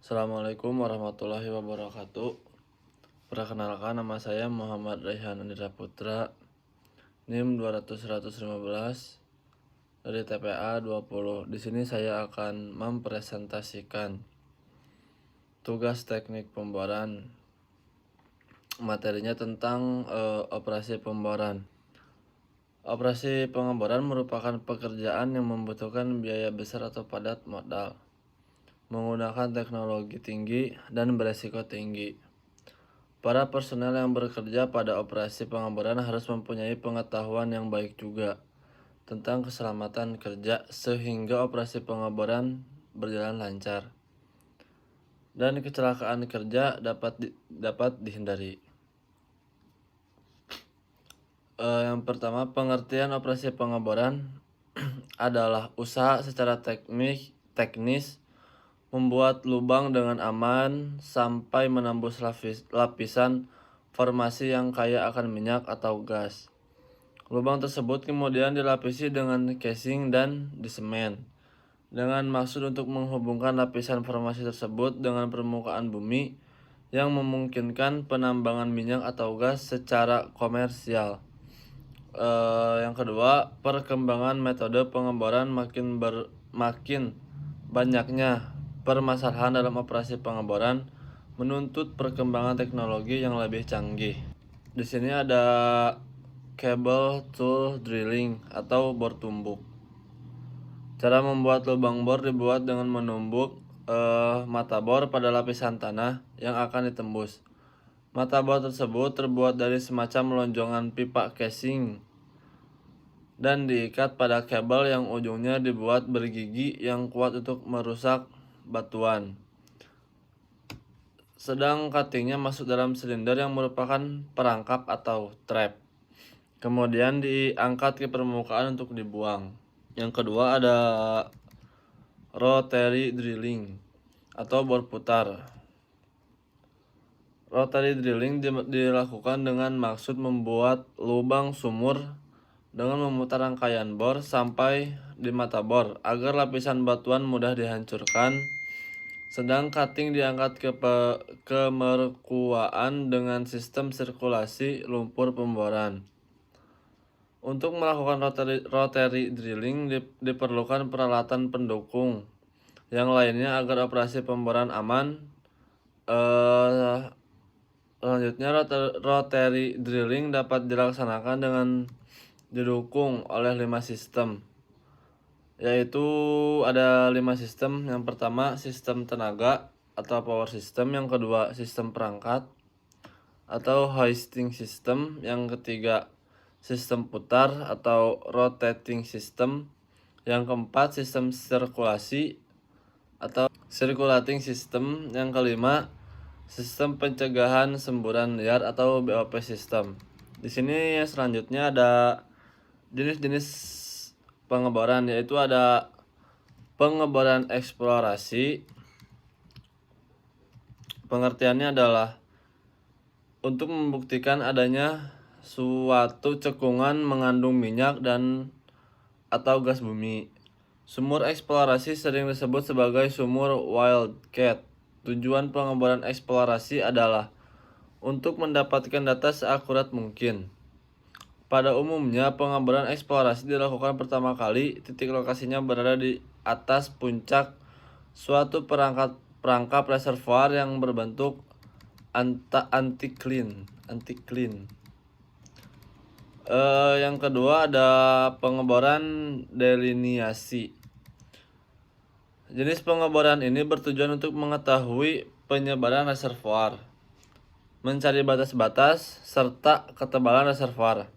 Assalamualaikum warahmatullahi wabarakatuh. Perkenalkan, nama saya Muhammad Raihan Andira Putra, NIM 200-115 dari TPA 20. Di sini saya akan mempresentasikan tugas teknik pemboran. Materinya tentang operasi pemboran. Operasi pengeboran merupakan pekerjaan yang membutuhkan biaya besar atau padat modal, menggunakan teknologi tinggi dan beresiko tinggi. Para personel yang bekerja pada operasi pengeboran harus mempunyai pengetahuan yang baik juga tentang keselamatan kerja sehingga operasi pengeboran berjalan lancar dan kecelakaan kerja dapat dihindari. Yang pertama, pengertian operasi pengeboran adalah usaha secara teknis membuat lubang dengan aman sampai menembus lapisan formasi yang kaya akan minyak atau gas. Lubang tersebut kemudian dilapisi dengan casing dan disemen dengan maksud untuk menghubungkan lapisan formasi tersebut dengan permukaan bumi yang memungkinkan penambangan minyak atau gas secara komersial. Yang kedua, perkembangan metode pengeboran makin banyaknya permasalahan dalam operasi pengeboran menuntut perkembangan teknologi yang lebih canggih. Di sini ada cable tool drilling atau bor tumbuk. Cara membuat lubang bor dibuat dengan menumbuk mata bor pada lapisan tanah yang akan ditembus. Mata bor tersebut terbuat dari semacam lonjongan pipa casing dan diikat pada kabel yang ujungnya dibuat bergigi yang kuat untuk merusak batuan. Sedang cuttingnya masuk dalam silinder yang merupakan perangkap atau trap. Kemudian diangkat ke permukaan untuk dibuang. Yang kedua ada rotary drilling atau bor putar. Rotary drilling dilakukan dengan maksud membuat lubang sumur dengan memutar rangkaian bor sampai di mata bor agar lapisan batuan mudah dihancurkan. Sedang cutting diangkat ke merkuaan dengan sistem sirkulasi lumpur pemboran. Untuk melakukan rotary drilling diperlukan peralatan pendukung yang lainnya agar operasi pemboran aman. Selanjutnya, rotary drilling dapat dilaksanakan dengan didukung oleh 5 sistem, yaitu ada 5 sistem. Yang pertama, sistem tenaga atau power system. Yang kedua, sistem perangkat atau hoisting system. Yang ketiga, sistem putar atau rotating system. Yang keempat, sistem sirkulasi atau circulating system. Yang kelima, sistem pencegahan semburan liar atau BOP system. Di sini selanjutnya ada jenis-jenis pengeboran, yaitu ada pengeboran eksplorasi. Pengertiannya adalah untuk membuktikan adanya suatu cekungan mengandung minyak dan atau gas bumi. Sumur eksplorasi sering disebut sebagai sumur wildcat. Tujuan pengeboran eksplorasi adalah untuk mendapatkan data seakurat mungkin. Pada umumnya, pengeboran eksplorasi dilakukan pertama kali titik lokasinya berada di atas puncak suatu perangkap reservoir yang berbentuk anticline. Yang kedua ada pengeboran delineasi. Jenis pengeboran ini bertujuan untuk mengetahui penyebaran reservoir, mencari batas-batas, serta ketebalan reservoir.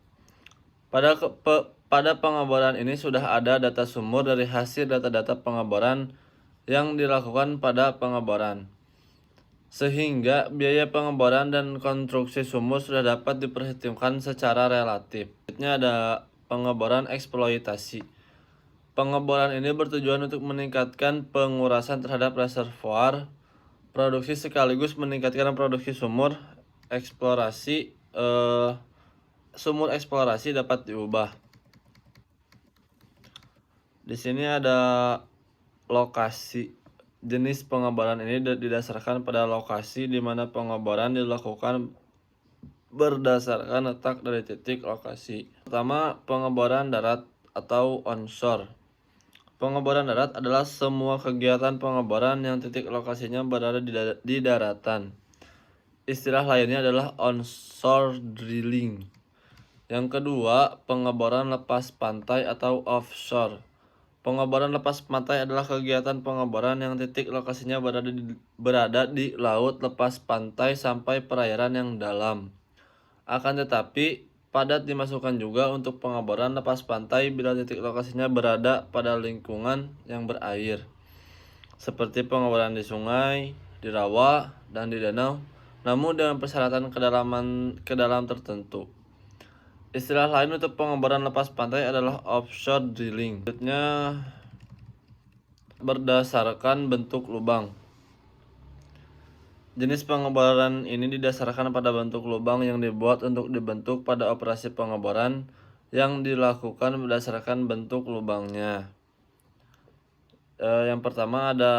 Pada pengeboran ini sudah ada data sumur dari hasil data-data pengeboran yang dilakukan pada pengeboran, sehingga biaya pengeboran dan konstruksi sumur sudah dapat diperhitungkan secara relatif. Selanjutnya ada pengeboran eksploitasi. Pengeboran ini bertujuan untuk meningkatkan pengurasan terhadap reservoir produksi sekaligus meningkatkan produksi sumur eksplorasi dapat diubah. Di sini ada lokasi Jenis pengeboran ini didasarkan pada lokasi di mana pengeboran dilakukan berdasarkan letak dari titik lokasi. Pertama, pengeboran darat atau onshore. Pengeboran darat adalah semua kegiatan pengeboran yang titik lokasinya berada di daratan. Istilah lainnya adalah onshore drilling. Yang kedua, pengeboran lepas pantai atau offshore. Pengeboran lepas pantai adalah kegiatan pengeboran yang titik lokasinya berada di laut lepas pantai sampai perairan yang dalam. Akan tetapi, padat dimasukkan juga untuk pengeboran lepas pantai bila titik lokasinya berada pada lingkungan yang berair, seperti pengeboran di sungai, di rawa, dan di danau, namun dengan persyaratan kedalaman tertentu. Istilah lain untuk pengeboran lepas pantai adalah offshore drilling. Selanjutnya, berdasarkan bentuk lubang. Jenis pengeboran ini didasarkan pada bentuk lubang yang dibuat untuk dibentuk pada operasi pengeboran yang dilakukan berdasarkan bentuk lubangnya. Yang pertama ada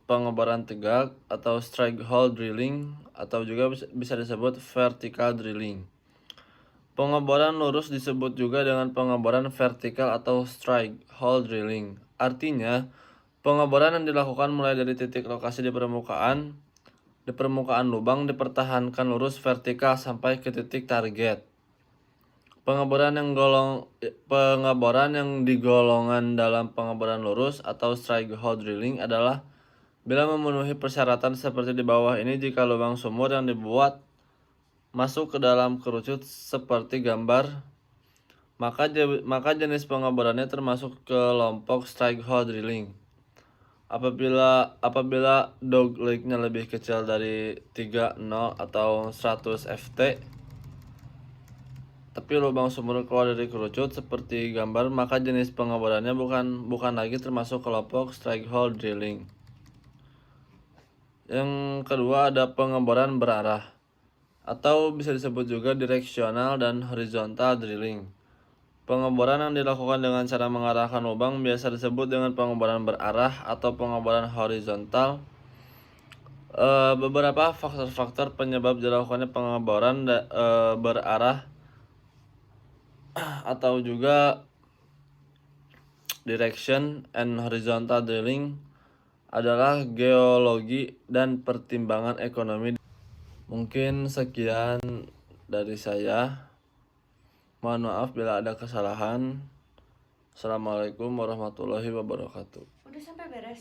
pengeboran tegak atau strike hole drilling, atau juga bisa disebut vertical drilling. Pengeboran lurus disebut juga dengan pengeboran vertikal atau strike hole drilling. Artinya, pengeboran yang dilakukan mulai dari titik lokasi di permukaan lubang dipertahankan lurus vertikal sampai ke titik target. Pengeboran yang digolongan dalam pengeboran lurus atau strike hole drilling adalah bila memenuhi persyaratan seperti di bawah ini. Jika lubang sumur yang dibuat masuk ke dalam kerucut seperti gambar, maka jenis pengeborannya termasuk kelompok strike hole drilling. Apabila dogleg-nya lebih kecil dari 30 atau 100 ft, tapi lubang sumur keluar dari kerucut seperti gambar, maka jenis pengeborannya bukan lagi termasuk kelompok strike hole drilling. Yang kedua ada pengeboran berarah, atau bisa disebut juga directional dan horizontal drilling. Pengeboran yang dilakukan dengan cara mengarahkan lubang biasa disebut dengan pengeboran berarah atau pengeboran horizontal. Beberapa faktor-faktor penyebab dilakukannya pengeboran berarah atau juga direction and horizontal drilling adalah geologi dan pertimbangan ekonomi. Mungkin sekian dari saya. Mohon maaf bila ada kesalahan. Assalamualaikum warahmatullahi wabarakatuh. Udah sampai beres.